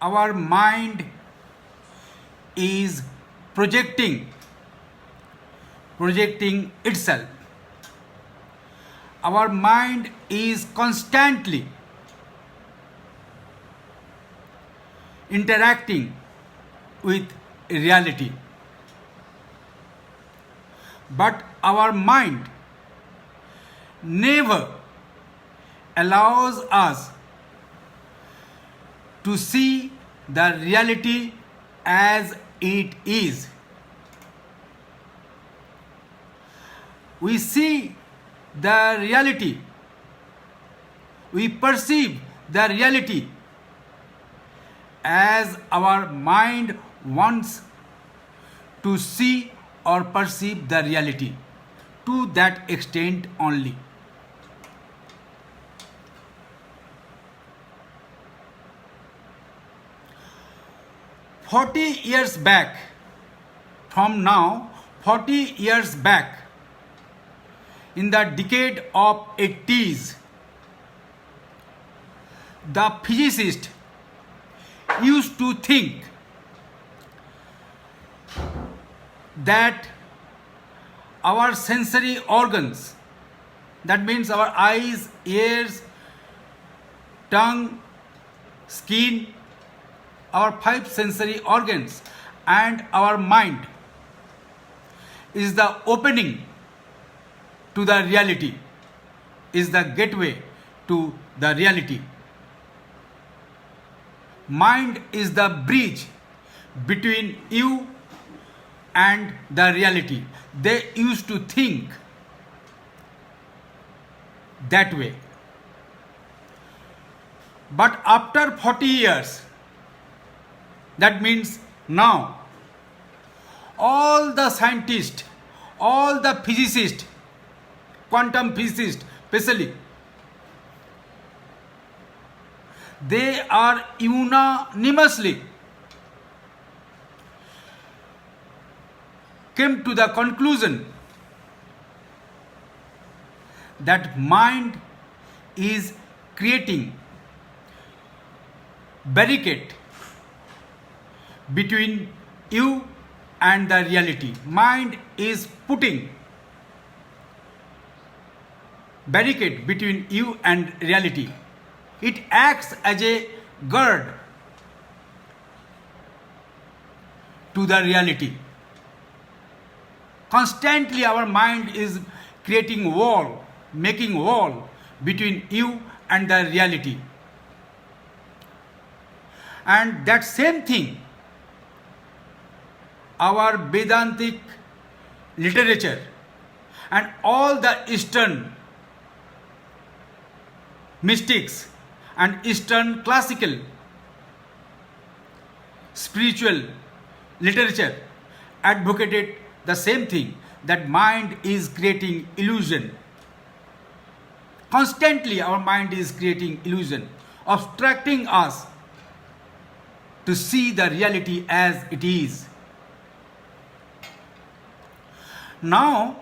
our mind is projecting itself. Our mind is constantly interacting with reality. But our mind never allows us to see the reality as it is. We see the reality, we perceive the reality as our mind wants to see or perceive the reality, to that extent only. "40 years back, from now, 40 years back, in the decade of 80s, the physicist used to think that our sensory organs, that means our eyes, ears, tongue, skin, our 5 sensory organs, and our mind is the opening to the reality, is the gateway to the reality. Mind is the bridge between you and the reality. They used to think that way. But after 40 years, that means now, all the scientists, all the physicists, quantum physicists especially, they are unanimously came to the conclusion that mind is creating barricade between you and the reality. Mind is putting barricade between you and reality. It acts as a guard to the reality. Constantly our mind is creating wall, making wall between you and the reality. And that same thing, our Vedantic literature and all the Eastern mystics and Eastern classical spiritual literature advocated the same thing, that mind is creating illusion. Constantly our mind is creating illusion, obstructing us to see the reality as it is. Now,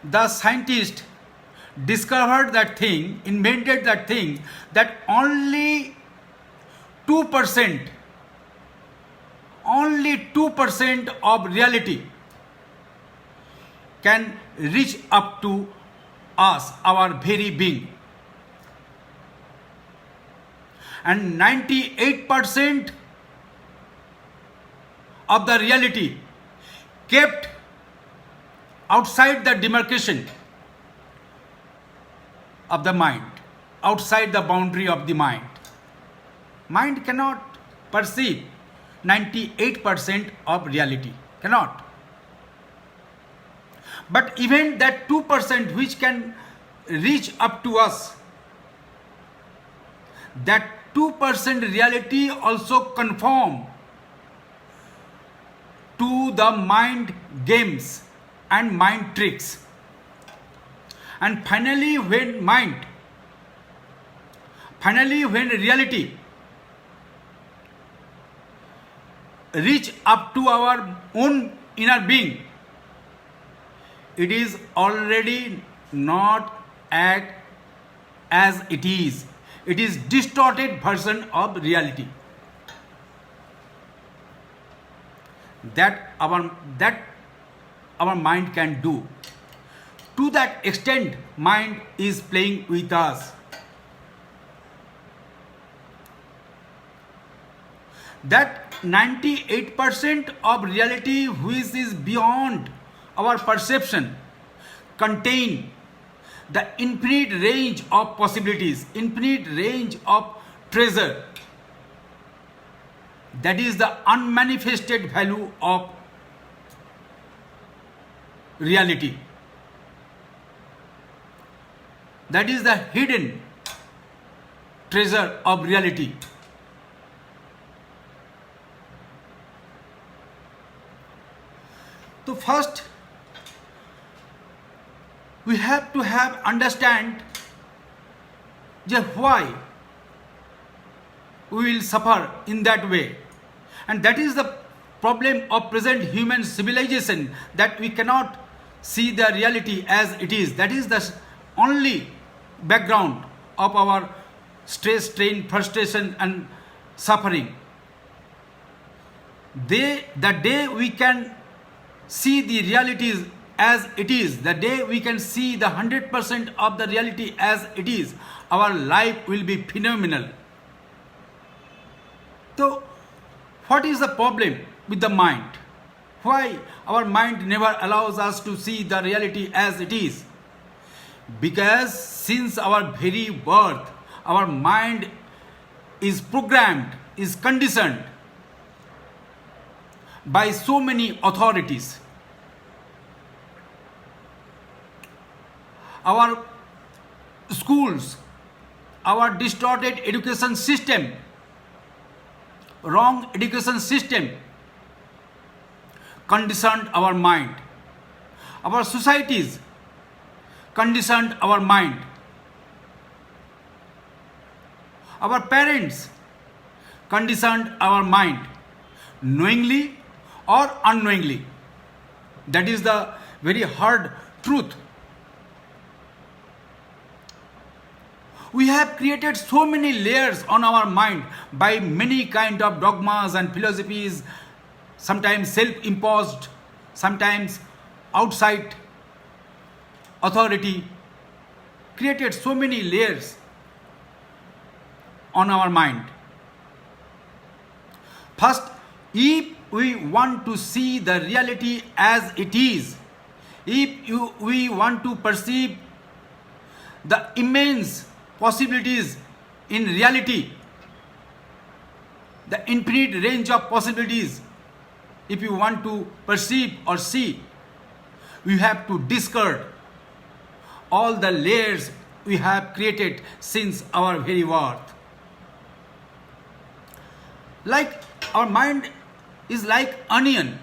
the scientist discovered that thing, invented that thing, that only 2% of reality can reach up to us, our very being. And 98% of the reality kept outside the demarcation of the mind, outside the boundary of the mind. Mind cannot perceive 98% of reality, cannot. But even that 2% which can reach up to us, that 2% reality also conform to the mind games and mind tricks. And finally when reality reach up to our own inner being, it is already not as it is. It is distorted version of reality. that our mind can do. To that extent, mind is playing with us. That 98% of reality which is beyond our perception contain the infinite range of possibilities, infinite range of treasure. That is the unmanifested value of reality. That is the hidden treasure of reality. So first, we have to understand why we will suffer in that way. And that is the problem of present human civilization, that we cannot see the reality as it is. That is the only background of our stress, strain, frustration and suffering. The day we can see the realities as it is, the day we can see the 100% of the reality as it is, our life will be phenomenal. So, what is the problem with the mind? Why our mind never allows us to see the reality as it is? Because since our very birth, our mind is programmed, is conditioned by so many authorities. Our schools, our distorted education system, wrong education system conditioned our mind. Our societies conditioned our mind. Our parents conditioned our mind, knowingly or unknowingly. That is the very hard truth. We have created so many layers on our mind by many kind of dogmas and philosophies, sometimes self-imposed, sometimes outside authority, created so many layers on our mind. First, if we want to see the reality as it is, we want to perceive the immense possibilities in reality, the infinite range of possibilities, if you want to perceive or see, we have to discard all the layers we have created since our very birth. Like our mind is like onion.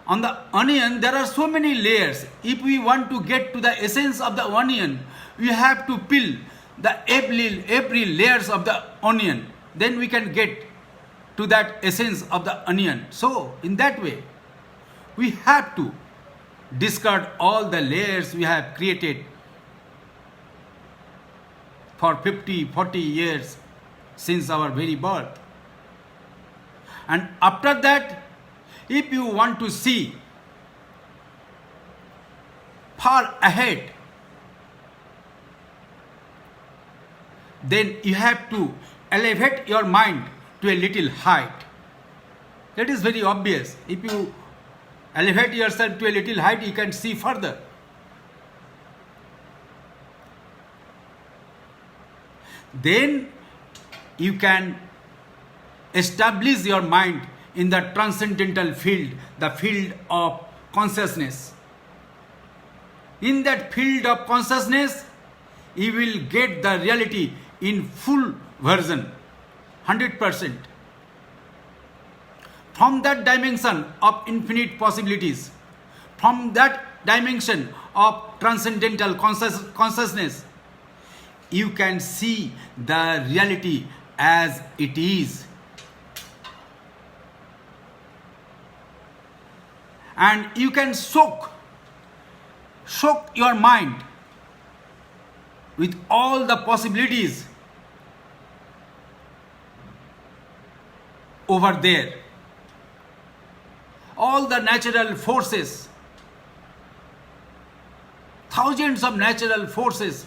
On the onion there are so many layers. If we want to get to the essence of the onion, we have to peel the every layers of the onion. Then we can get to that essence of the onion. So in that way, we have to discard all the layers we have created for 50, 40 years since our very birth. And after that, if you want to see far ahead, then you have to elevate your mind to a little height. That is very obvious. If you elevate yourself to a little height, you can see further. Then you can establish your mind in the transcendental field, the field of consciousness. In that field of consciousness, you will get the reality in full version, 100%. From that dimension of infinite possibilities, from that dimension of transcendental consciousness, you can see the reality as it is. And you can soak your mind with all the possibilities over there. all the natural forces, thousands of natural forces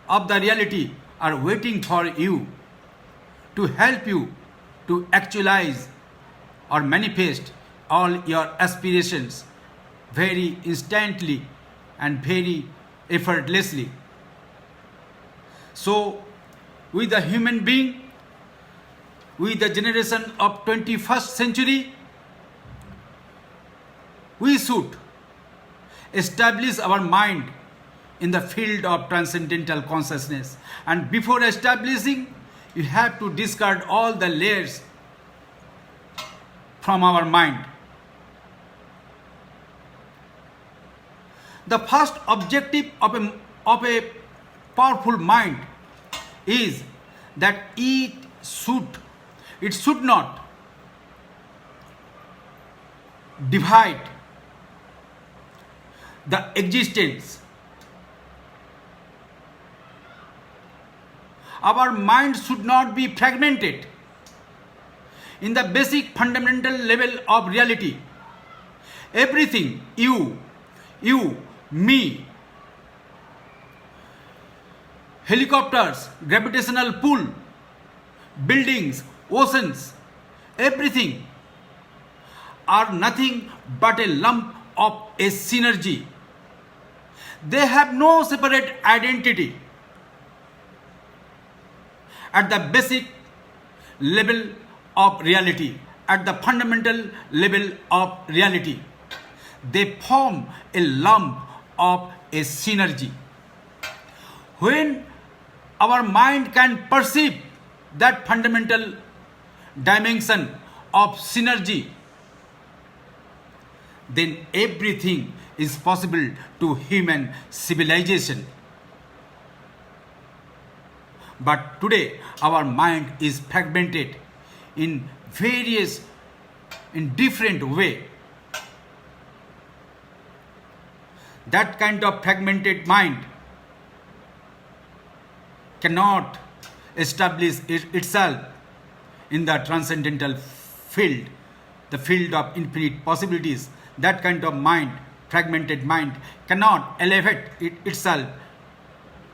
of the reality are waiting for you to help you to actualize or manifest all your aspirations very instantly and very effortlessly. So, with the human being, with the generation of 21st century, we should establish our mind in the field of transcendental consciousness. And before establishing, you have to discard all the layers from our mind. The first objective of a powerful mind is that it should not divide the existence. Our mind should not be fragmented in the basic fundamental level of reality. Everything, you, me, helicopters, gravitational pull, buildings, oceans, everything are nothing but a lump of a synergy. They have no separate identity. At the basic level of reality, at the fundamental level of reality, they form a lump of a synergy. When our mind can perceive that fundamental dimension of synergy, then everything is possible to human civilization. But today our mind is fragmented in different way. That kind of fragmented mind cannot establish itself in the transcendental field, the field of infinite possibilities. That kind of mind, fragmented mind, cannot elevate itself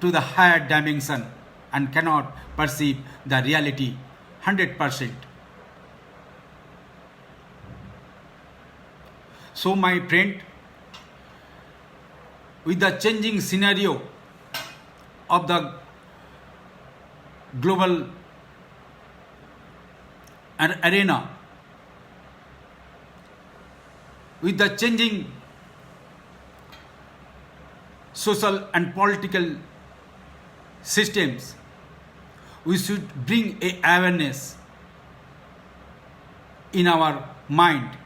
to the higher dimension and cannot perceive the reality 100%. So my friend, with the changing scenario of the global arena, with the changing social and political systems, we should bring a awareness in our mind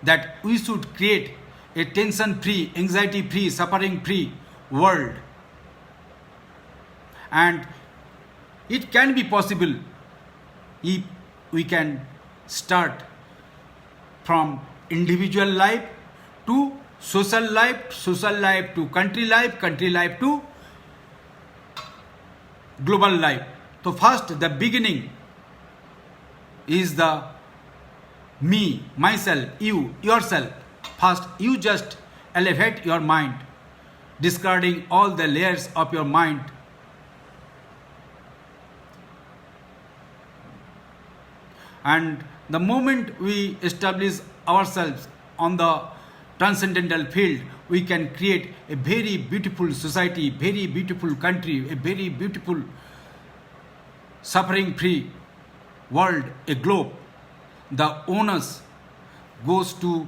that we should create a tension-free, anxiety-free, suffering-free world. And it can be possible if we can start from individual life to social life to country life to global life. So first, the beginning is the me, myself, you, yourself. First, you just elevate your mind, discarding all the layers of your mind. And the moment we establish ourselves on the transcendental field, we can create a very beautiful society, very beautiful country, a very beautiful suffering-free world, a globe. The onus goes to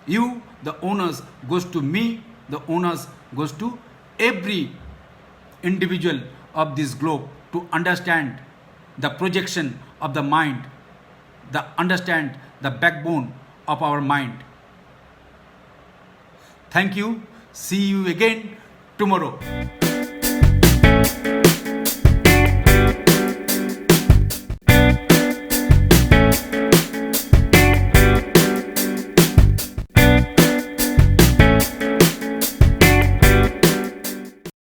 you, the onus goes to me, the onus goes to every individual of this globe to understand the projection of the mind, understand the backbone of our mind. Thank you. See you again tomorrow.